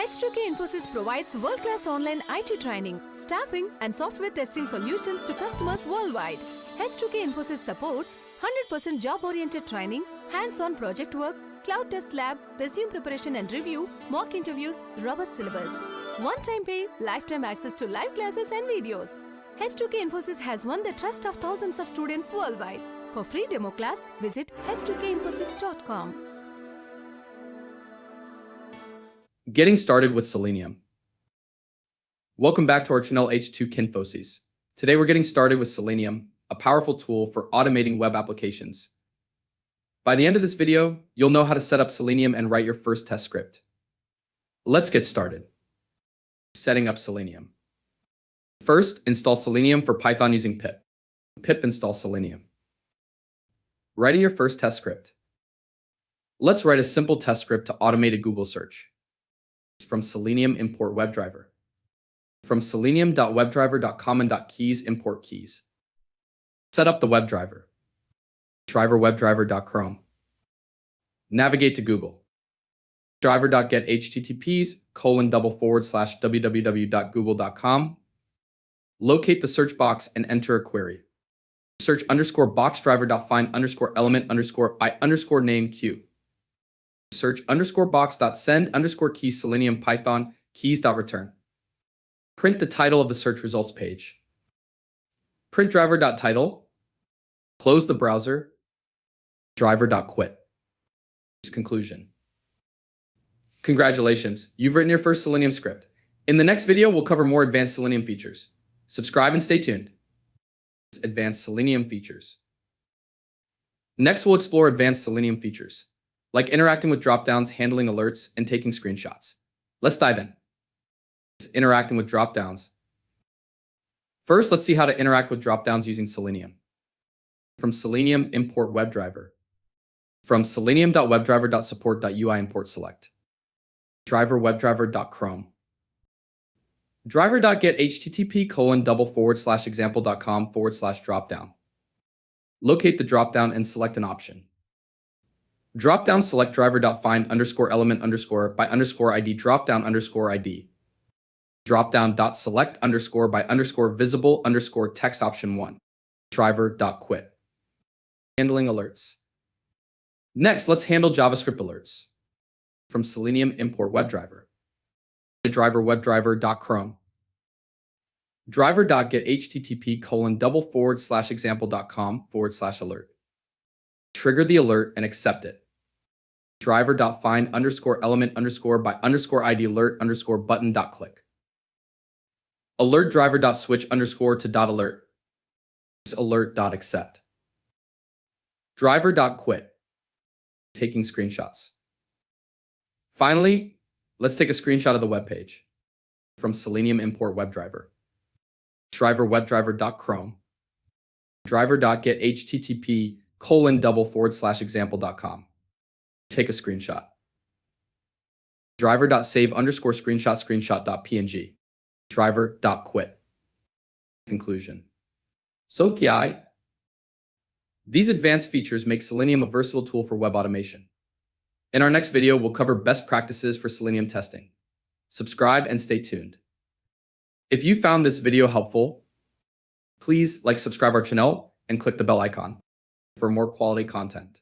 H2K Infosys provides world-class online IT training, staffing and software testing solutions to customers worldwide. H2K Infosys supports 100% job-oriented training, hands-on project work, cloud test lab, resume preparation and review, mock interviews, robust syllabus. One-time pay, lifetime access to live classes and videos. H2K Infosys has won the trust of thousands of students worldwide. For free demo class, visit h2kinfosys.com. Getting started with Selenium. Welcome back to our channel H2K Infosys. Today we're getting started with Selenium, a powerful tool for automating web applications. By the end of this video, you'll know how to set up Selenium and write your first test script. Let's get started. Setting up Selenium. First, install Selenium for Python using pip. Pip install Selenium. Writing your first test script. Let's write a simple test script to automate a Google search. From Selenium import WebDriver. From selenium.webdriver.common.keys import keys. Set up the WebDriver. Driver webdriver.chrome. Navigate to Google. Driver.get https://www.google.com. Locate the search box and enter a query. Search _box driver.find_element_by_name q. Search _box.send_keys Selenium Python keys.return. Print the title of the search results page. Print driver.title. Close the browser. Driver.quit. Conclusion. Congratulations, you've written your first Selenium script. In the next video, we'll cover more advanced Selenium features. Subscribe and stay tuned. Advanced Selenium Features. Next, we'll explore advanced Selenium features, like interacting with dropdowns, handling alerts, and taking screenshots. Let's dive in. Interacting with dropdowns. First, let's see how to interact with dropdowns using Selenium. From Selenium import WebDriver. From selenium.webdriver.support.ui import select. Driver webdriver.chrome. Driver.get http://example.com/dropdown. Locate the dropdown and select an option. Dropdown select driver.find_element_by_id dropdown_id. Dropdown.select_by_visible_text option 1. Driver.quit. Handling alerts. Next, let's handle JavaScript alerts. From Selenium import WebDriver. Driver webdriver.chrome. Driver.get http://example.com/alert. Trigger the alert and accept it. Driver.find_element_by_id alert_button.click. Alert driver.switch to .alert. Alert.accept. Driver.quit. Taking screenshots. Finally, let's take a screenshot of the web page. From Selenium import WebDriver. Driver webdriver.chrome. Driver.get http://example.com. Take a screenshot. Driver.save_screenshot.png. Driver.quit. Conclusion. So kya? These advanced features make Selenium a versatile tool for web automation. In our next video, we'll cover best practices for Selenium testing. Subscribe and stay tuned. If you found this video helpful, please subscribe our channel and click the bell icon for more quality content.